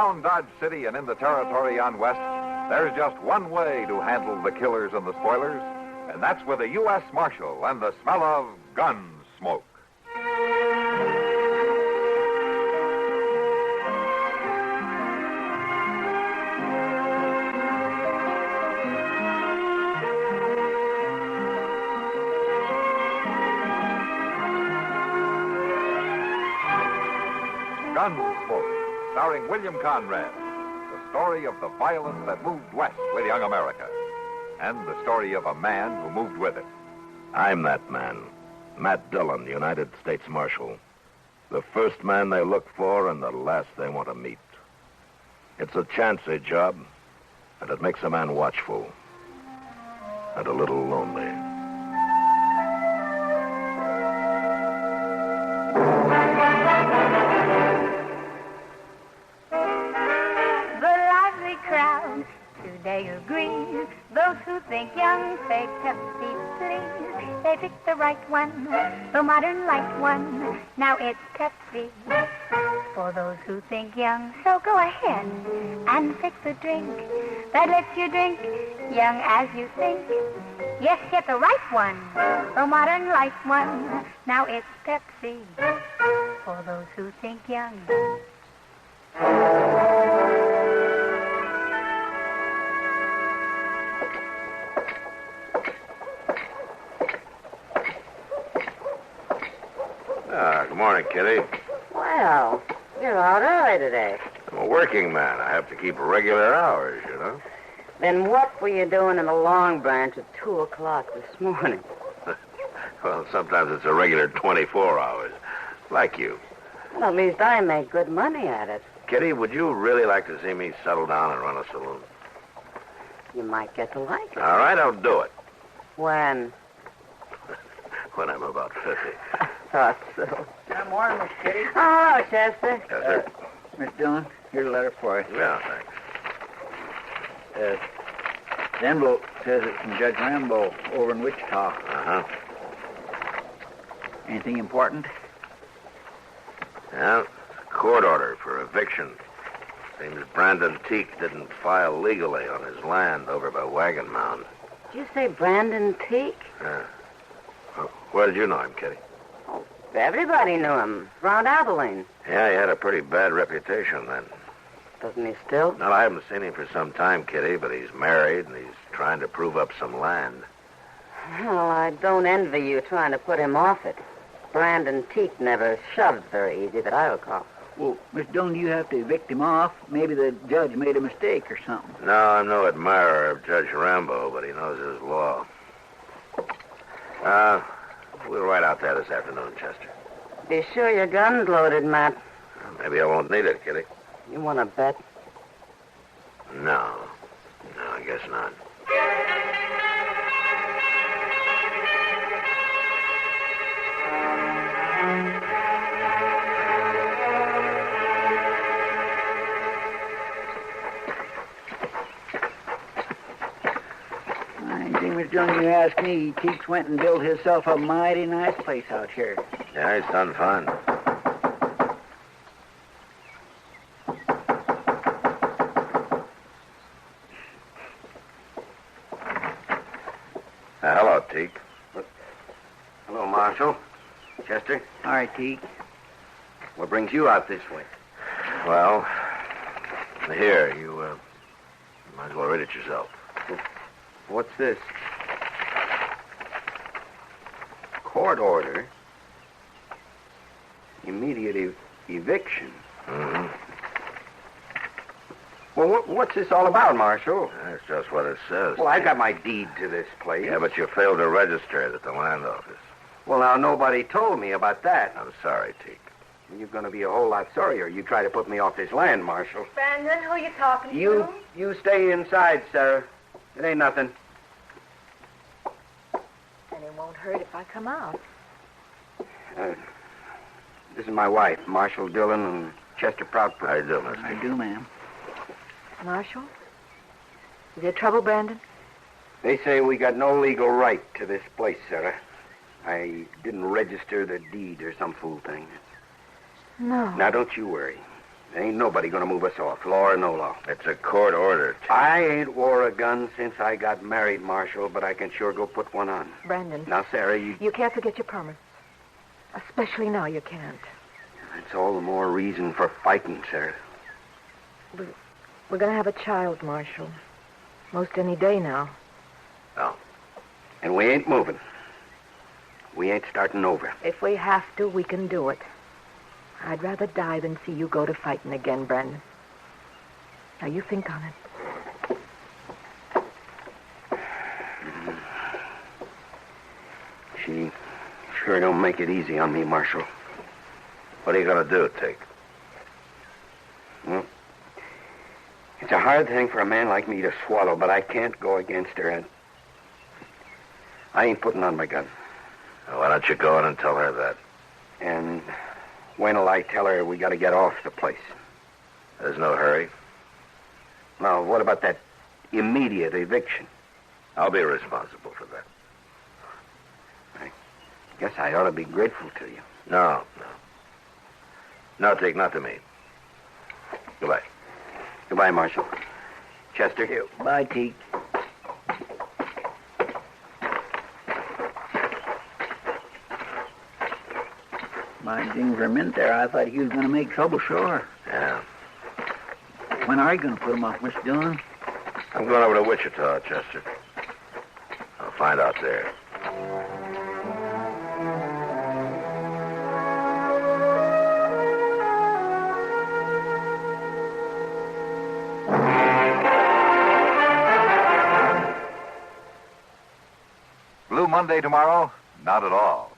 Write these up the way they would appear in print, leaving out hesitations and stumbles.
Around Dodge City and in the territory on West, there's just one way to handle the killers and the spoilers, and that's with a U.S. Marshal and the smell of gun smoke. Gunsmoke, starring William Conrad. The story of the violence that moved west with young America. And the story of a man who moved with it. I'm that man. Matt Dillon, United States Marshal. The first man they look for and the last they want to meet. It's a chancy job, and it makes a man watchful. And a little lonely. They agree. Those who think young say Pepsi, please. They pick the right one, the modern light one. Now it's Pepsi. For those who think young, so go ahead and pick the drink that lets you drink young as you think. Yes, get the right one, the modern light one. Now it's Pepsi. For those who think young. Good morning, Kitty. Well, you're out early today. I'm a working man. I have to keep regular hours, you know. Then what were you doing in the Long Branch at 2 o'clock this morning? Well, sometimes it's a regular 24 hours. Like you. Well, at least I make good money at it. Kitty, would you really like to see me settle down and run a saloon? You might get to like it. All right, I'll do it. When? When I'm about 50. Thought so. Good morning, Miss Kitty. Oh, hello, Chester. Yes, sir. Miss Dillon, here's a letter for you. Yeah, thanks. The envelope says it's from Judge Rambo over in Wichita. Uh-huh. Anything important? Yeah, court order for eviction. Seems Brandon Teak didn't file legally on his land over by Wagon Mound. Did you say Brandon Teak? Yeah. Well, where did you know him, Kitty? Oh, everybody knew him. Around Abilene. Yeah, he had a pretty bad reputation then. Doesn't he still? Well, I haven't seen him for some time, Kitty, but he's married and he's trying to prove up some land. Well, I don't envy you trying to put him off it. Brandon Teak never shoved very easy that I recall. Well, Miss Dillon, you have to evict him off. Maybe the judge made a mistake or something. No, I'm no admirer of Judge Rambo, but he knows his law. We'll ride out there this afternoon, Chester. Be sure your gun's loaded, Matt. Maybe I won't need it, Kitty. You want to bet? No, I guess not. Miss Dillon, you ask me, Teeks went and built himself a mighty nice place out here. Yeah, he's done fine. Hello, Teak. Hello, Marshal. Chester? All right, Teek. What brings you out this way? Well, here, you might as well read it yourself. What's this? Court order. Immediate eviction. Mm-hmm. Well, what's this all about, Marshal? That's just what it says. Well, I've got my deed to this place. Yeah, but you failed to register it at the land office. Well, now, nobody told me about that. I'm sorry, Teak. You're going to be a whole lot sorrier. You try to put me off this land, Marshal. Brandon, who are you talking to? You stay inside, Sarah. It ain't nothing. And it won't hurt if I come out. This is my wife, Marshal Dillon and Chester Proudfoot. How you do, mister? I do, ma'am. Marshal? Is there trouble, Brandon? They say we got no legal right to this place, Sarah. I didn't register the deed or some fool thing. No. Now, don't you worry. Ain't nobody gonna move us off, law or no law. It's a court order. I ain't wore a gun since I got married, Marshal, but I can sure go put one on. Brandon. Now, Sarah, You can't forget your permits. Especially now you can't. That's all the more reason for fighting, Sarah. We're going to have a child, Marshal. Most any day now. No. And we ain't moving. We ain't starting over. If we have to, we can do it. I'd rather die than see you go to fighting again, Brandon. Now, you think on it. She sure don't make it easy on me, Marshal. What are you going to do, Tig? Well, it's a hard thing for a man like me to swallow, but I can't go against her, and I ain't putting on my gun. Well, why don't you go in and tell her that? And when'll I tell her we got to get off the place? There's no hurry. Now, what about that immediate eviction? I'll be responsible for that. I guess I ought to be grateful to you. No. No, Tig, not to me. Goodbye. Goodbye, Marshal. Chester. Here. Bye, Teak. My ding for a minute there, I thought he was going to make trouble, sure. Yeah. When are you going to put him off, Mr. Dillon? I'm going over to Wichita, Chester. I'll find out there. Blue Monday tomorrow? Not at all.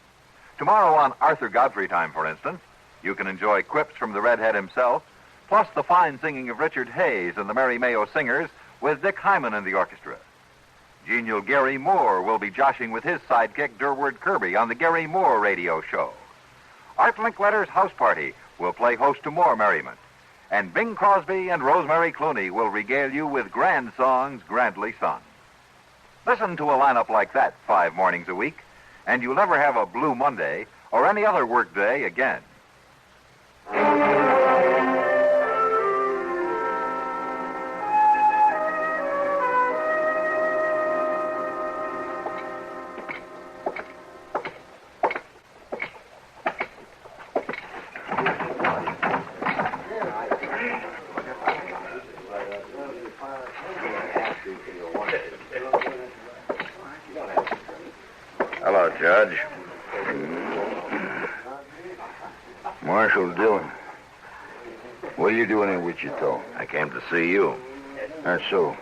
Tomorrow on Arthur Godfrey Time, for instance, you can enjoy quips from the redhead himself, plus the fine singing of Richard Hayes and the Merry Mayo Singers with Dick Hyman in the orchestra. Genial Gary Moore will be joshing with his sidekick Durward Kirby on the Gary Moore radio show. Art Linkletter's House Party will play host to more merriment. And Bing Crosby and Rosemary Clooney will regale you with grand songs grandly sung. Listen to a lineup like that 5 mornings a week, and you'll never have a Blue Monday or any other work day again. Hello, Judge. Marshal Dillon. What are you doing in Wichita? I came to see you. That's so.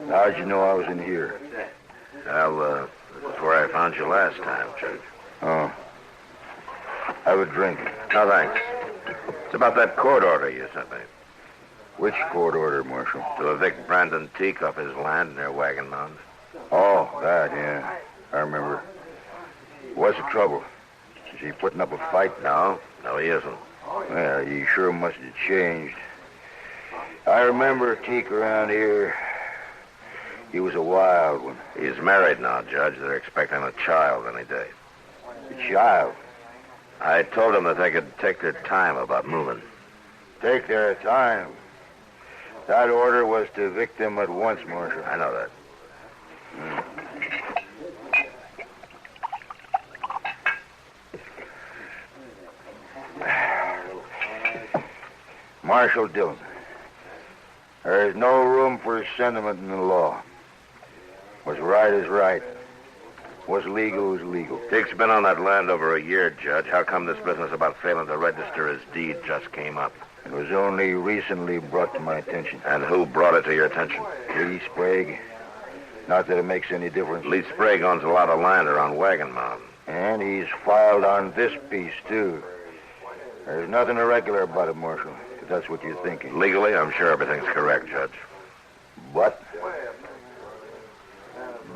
How'd you know I was in here? Well, that's where I found you last time, Judge. Oh. Have a drink. No, thanks. It's about that court order you sent me. Which court order, Marshal? To evict Brandon Teak off his land near Wagon Mound. Oh, that, yeah. I remember. What's the trouble? Is he putting up a fight? No, he isn't. Well, he sure must have changed. I remember Teak around here. He was a wild one. He's married now, Judge. They're expecting a child any day. A child? I told them that they could take their time about moving. Take their time? That order was to evict them at once, Marshal. I know that. Marshal Dillon, there is no room for sentiment in the law. What's right is right. What's legal is legal. Teak's been on that land over a year, Judge. How come this business about failing to register his deed just came up? It was only recently brought to my attention. And who brought it to your attention? Lee Sprague. Not that it makes any difference. Lee Sprague owns a lot of land around Wagon Mound. And he's filed on this piece, too. There's nothing irregular about it, Marshal, if that's what you're thinking. Legally, I'm sure everything's correct, Judge. But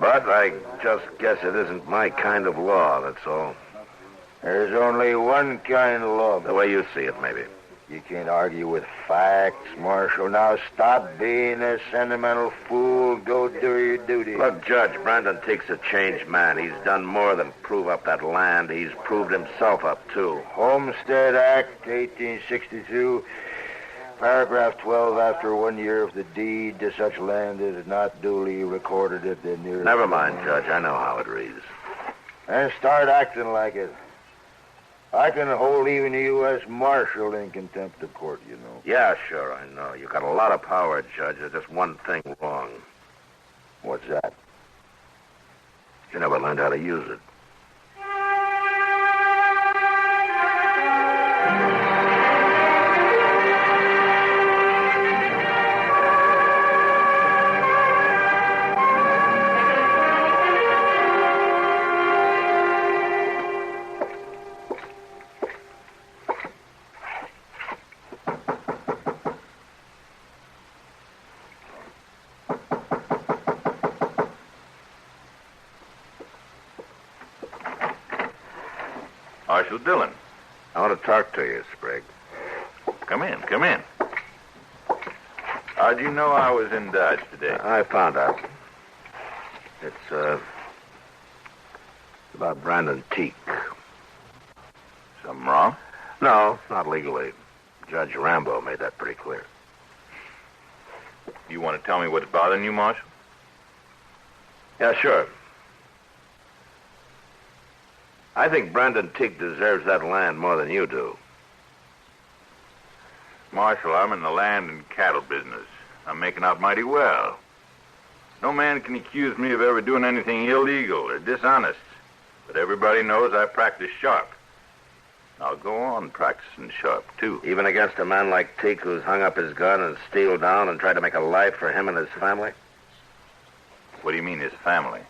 I just guess it isn't my kind of law, that's all. there's only one kind of law. The way you see it, maybe. You can't argue with facts, Marshal. Now stop being a sentimental fool. Go do your duty. Look, Judge, Brandon Teak's a changed man. He's done more than prove up that land. He's proved himself up, too. Homestead Act, 1862. Paragraph 12, after 1 year of the deed to such land as is not duly recorded at the nearest... Never mind, Judge. I know how it reads. And start acting like it. I can hold even a U.S. Marshal in contempt of court, you know. Yeah, sure, I know. You got a lot of power, Judge. There's just one thing wrong. What's that? You never learned how to use it. Marshal Dillon. I want to talk to you, Sprague. Come in, come in. How'd you know I was in Dodge today? I found out. It's about Brandon Teak. Something wrong? No, not legally. Judge Rambo made that pretty clear. You want to tell me what's bothering you, Marshal? Yeah, sure. I think Brandon Teak deserves that land more than you do. Marshal, I'm in the land and cattle business. I'm making out mighty well. No man can accuse me of ever doing anything illegal or dishonest. But everybody knows I practice sharp. I'll go on practicing sharp, too. Even against a man like Teak who's hung up his gun and steeled down and tried to make a life for him and his family? What do you mean, his family?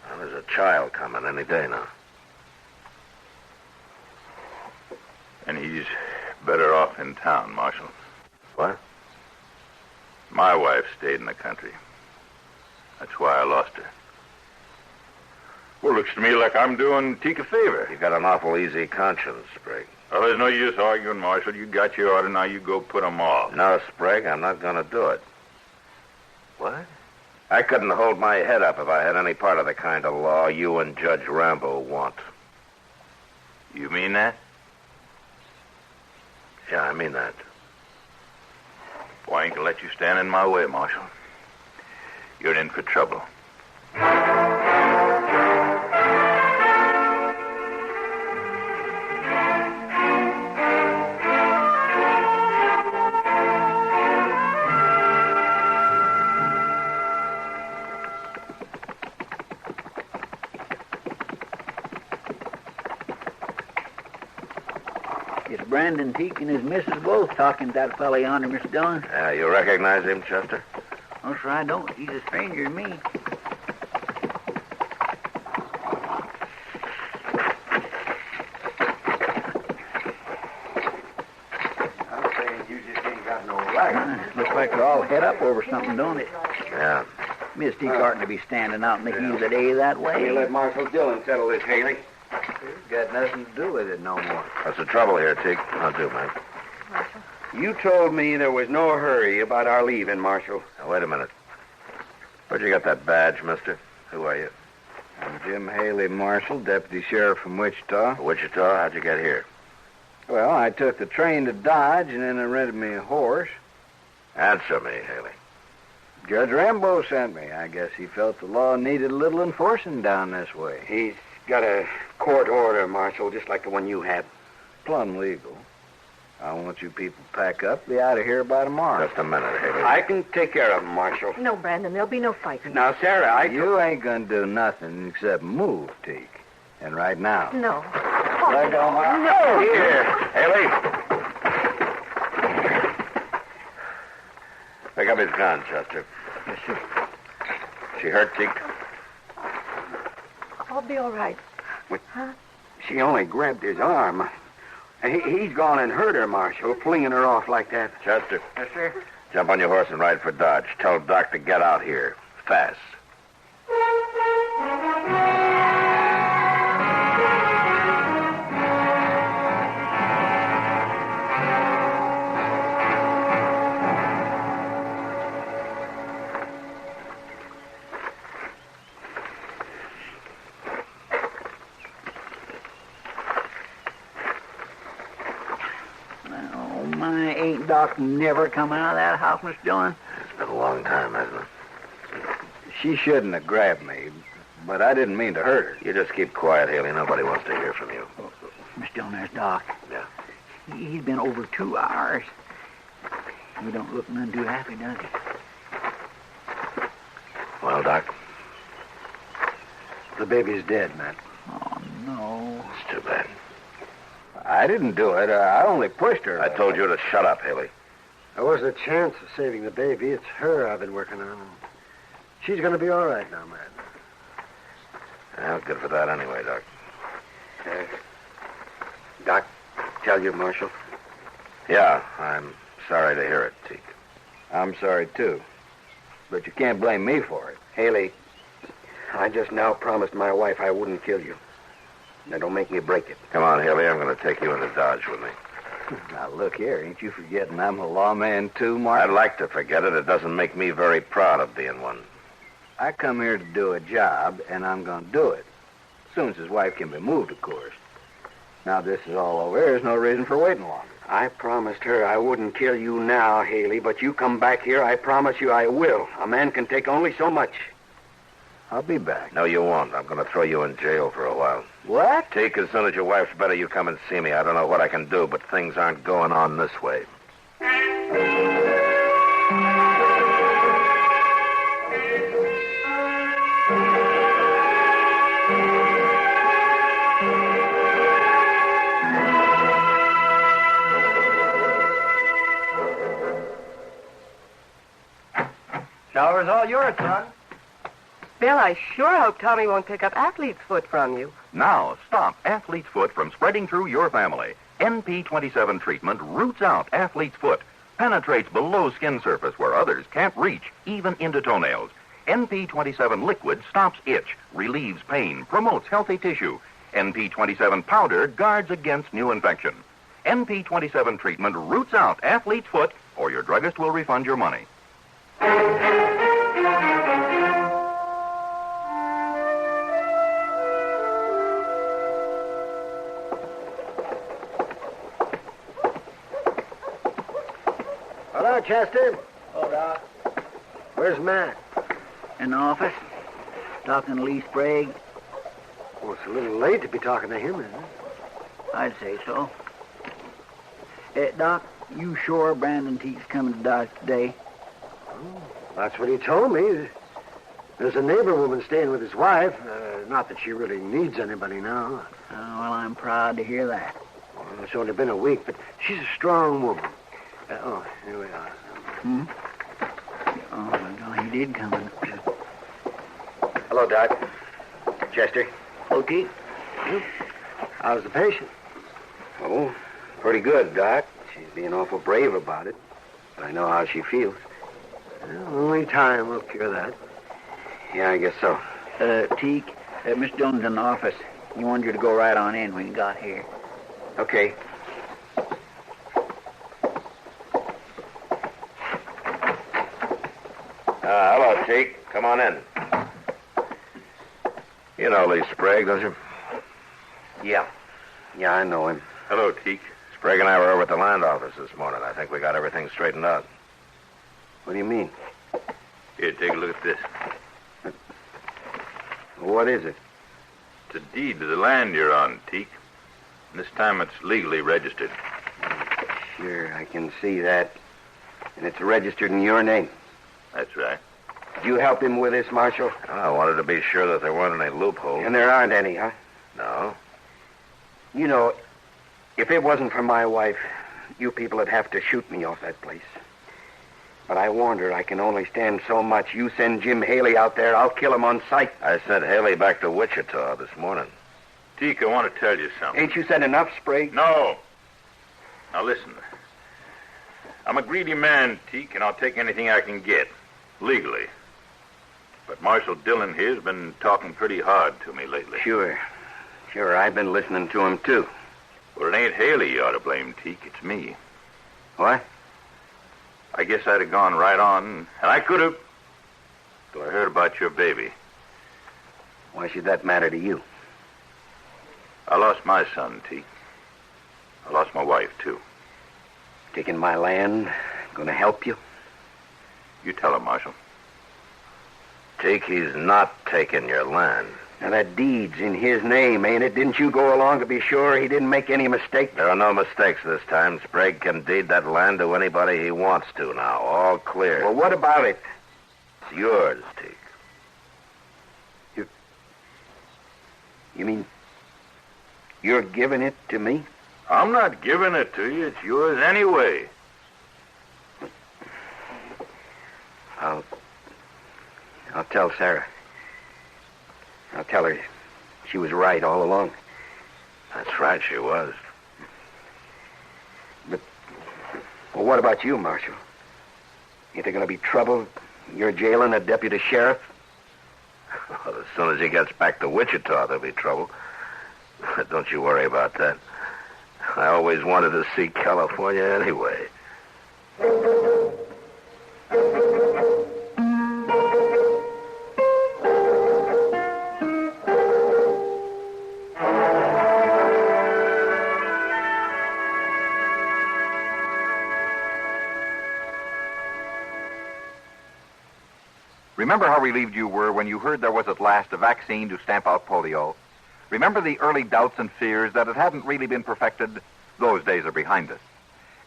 Well, there's a child coming any day now. And he's better off in town, Marshal. What? My wife stayed in the country. That's why I lost her. Well, looks to me like I'm doing Teak a favor. You got an awful easy conscience, Sprague. Well, there's no use arguing, Marshal. You got your order, now you go put 'em off. No, Sprague, I'm not going to do it. What? I couldn't hold my head up if I had any part of the kind of law you and Judge Rambo want. You mean that? Yeah, I mean that. Boy, I ain't gonna let you stand in my way, Marshal. You're in for trouble. It's Brandon Teak and his missus both talking to that fella yonder, Mr. Dillon. Yeah, you recognize him, Chester? No, sir, I don't. He's a stranger to me. I'm saying you just ain't got no right. Looks like they're all head up over something, don't it? Yeah. Miss Teak oughtn't to be standing out in the heat of the day that way. You let Marshal Dillon settle this, Haley. Got nothing to do with it no more. What's the trouble here, Teak? I'll do, man. You told me there was no hurry about our leaving, Marshal. Now, wait a minute. Where'd you get that badge, mister? Who are you? I'm Jim Haley, Marshal, Deputy Sheriff from Wichita. Wichita? How'd you get here? Well, I took the train to Dodge, and then I rented me a horse. Answer me, Haley. Judge Rambo sent me. I guess he felt the law needed a little enforcing down this way. He's got a court order, Marshal, just like the one you had. Plumb legal. I want you people to pack up, be out of here by tomorrow. Just a minute, Haley. I can take care of him, Marshal. No, Brandon, there'll be no fighting. Now, Sarah, You ain't gonna do nothing except move, Teak. And right now. No. Let go, Mark. No! Here, Haley. Pick up his gun, Chester. Yes, sir. She hurt, Teak? I'll be all right. She only grabbed his arm. He's gone and hurt her, Marshal, flinging her off like that. Chester, Yes, sir. jump on your horse and ride for Dodge. Tell Doc to get out here. Fast. Why ain't Doc never come out of that house, Mr. Dillon? It's been a long time, hasn't it? She shouldn't have grabbed me, but I didn't mean to hurt her. You just keep quiet, Haley. Nobody wants to hear from you. Mr. Dillon, there's Doc. Yeah. He's been over 2 hours. He don't look none too happy, does he? Well, Doc? The baby's dead, Matt. Oh, no. It's too bad. I didn't do it. I only pushed her. I told you to shut up, Haley. There wasn't a chance of saving the baby. It's her I've been working on. She's going to be all right now, Matt. Well, good for that anyway, Doc. Doc, tell you, Marshal. Yeah, I'm sorry to hear it, Teak. I'm sorry, too. But you can't blame me for it. Haley, I just now promised my wife I wouldn't kill you. Now, don't make me break it. Come on, Haley. I'm going to take you into Dodge with me. Now, look here. Ain't you forgetting I'm a lawman, too, Mark? I'd like to forget it. It doesn't make me very proud of being one. I come here to do a job, and I'm going to do it. As soon as his wife can be moved, of course. Now this is all over. There's no reason for waiting longer. I promised her I wouldn't kill you now, Haley, but you come back here, I promise you I will. A man can take only so much. I'll be back. No, you won't. I'm going to throw you in jail for a while. What? Teak, as soon as your wife's better, you come and see me. I don't know what I can do, but things aren't going on this way. Shower's all yours, son. Bill, I sure hope Tommy won't pick up athlete's foot from you. Now, stop athlete's foot from spreading through your family. NP27 treatment roots out athlete's foot, penetrates below skin surface where others can't reach, even into toenails. NP27 liquid stops itch, relieves pain, promotes healthy tissue. NP27 powder guards against new infection. NP27 treatment roots out athlete's foot, or your druggist will refund your money. Hello, Chester. Oh, Doc. Where's Matt? In the office, talking to Lee Sprague. Well, it's a little late to be talking to him, isn't it? I'd say so. Doc, you sure Brandon Teague's coming to Dodge today? Oh, that's what he told me. There's a neighbor woman staying with his wife. Not that she really needs anybody now. Well, I'm proud to hear that. Well, it's only been a week, but she's a strong woman. Here we are. Hmm? Oh, my God, he did come in. Hello, Doc. Chester. Okay. How's the patient? Oh, pretty good, Doc. She's being awful brave about it. But I know how she feels. Well, only time will cure that. Yeah, I guess so. Teague, Miss Jones in the office. He wanted you to go right on in when you got here. Okay. Hello, Teak. Come on in. You know Lee Sprague, don't you? Yeah. Yeah, I know him. Hello, Teak. Sprague and I were over at the land office this morning. I think we got everything straightened out. What do you mean? Here, take a look at this. What is it? It's a deed to the land you're on, Teak. This time it's legally registered. Sure, I can see that. And it's registered in your name. That's right. Did you help him with this, Marshal? I wanted to be sure that there weren't any loopholes. And there aren't any, huh? No. You know, if it wasn't for my wife, you people would have to shoot me off that place. But I warned her I can only stand so much. You send Jim Haley out there, I'll kill him on sight. I sent Haley back to Wichita this morning. Teak, I want to tell you something. Ain't you said enough, Sprague? No. Now listen. I'm a greedy man, Teak, and I'll take anything I can get, legally. But Marshal Dillon here's been talking pretty hard to me lately. Sure. Sure, I've been listening to him, too. Well, it ain't Haley you ought to blame, Teak. It's me. What? I guess I'd have gone right on, and I could have, till I heard about your baby. Why should that matter to you? I lost my son, Teak. I lost my wife, too. taking my land going to help you? You tell him, Marshal. Teak, he's not taking your land. Now, that deed's in his name, ain't it? Didn't you go along to be sure he didn't make any mistake? There are no mistakes this time. Sprague can deed that land to anybody he wants to now. All clear. Well, what about it? It's yours, Teak. You mean you're giving it to me? I'm not giving it to you. It's yours anyway. I'll tell Sarah. I'll tell her she was right all along. That's right, she was. But, well, what about you, Marshal? Ain't there going to be trouble? You're jailing a deputy sheriff? Well, as soon as he gets back to Wichita, there'll be trouble. Don't you worry about that. I always wanted to see California anyway. Remember how relieved you were when you heard there was at last a vaccine to stamp out polio? Remember the early doubts and fears that it hadn't really been perfected? Those days are behind us.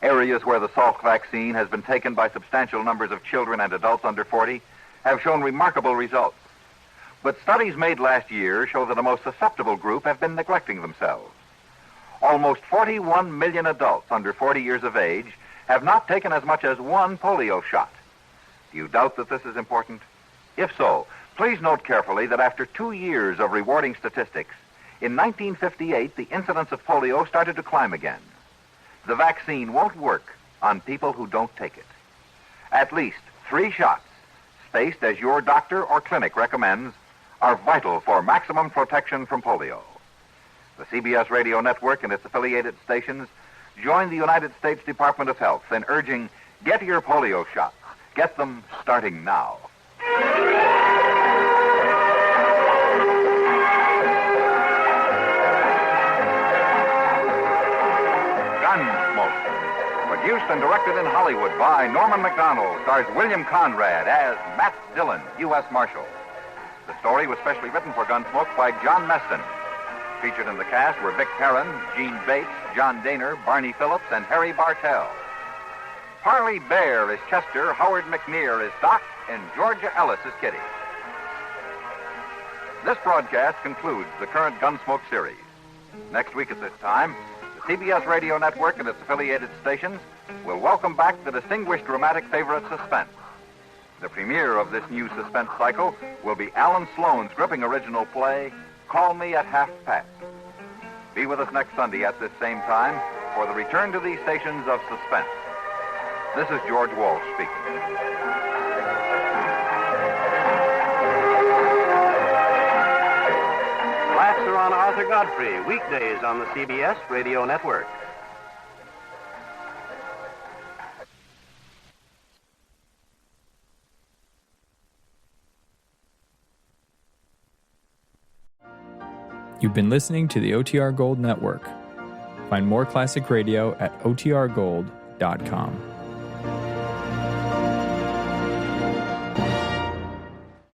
Areas where the Salk vaccine has been taken by substantial numbers of children and adults under 40 have shown remarkable results. But studies made last year show that a most susceptible group have been neglecting themselves. Almost 41 million adults under 40 years of age have not taken as much as one polio shot. Do you doubt that this is important? If so, please note carefully that after 2 years of rewarding statistics, in 1958, the incidence of polio started to climb again. The vaccine won't work on people who don't take it. At least 3 shots, spaced as your doctor or clinic recommends, are vital for maximum protection from polio. The CBS Radio Network and its affiliated stations join the United States Department of Health in urging, get your polio shots. Get them starting now. Gunsmoke. Produced and directed in Hollywood by Norman Macdonald, stars William Conrad as Matt Dillon, U.S. Marshal. The story was specially written for Gunsmoke by John Meston. Featured in the cast were Vic Perrin, Gene Bates, John Daner, Barney Phillips, and Harry Bartell. Parley Bear is Chester, Howard McNear is Doc, and Georgia Ellis is Kitty. This broadcast concludes the current Gunsmoke series. Next week at this time, the CBS Radio Network and its affiliated stations will welcome back the distinguished dramatic favorite Suspense. The premiere of this new suspense cycle will be Alan Sloan's gripping original play, Call Me at Half Past. Be with us next Sunday at this same time for the return to these stations of Suspense. This is George Walsh speaking. Laughs are on Arthur Godfrey, weekdays on the CBS Radio Network. You've been listening to the OTR Gold Network. Find more classic radio at otrgold.com.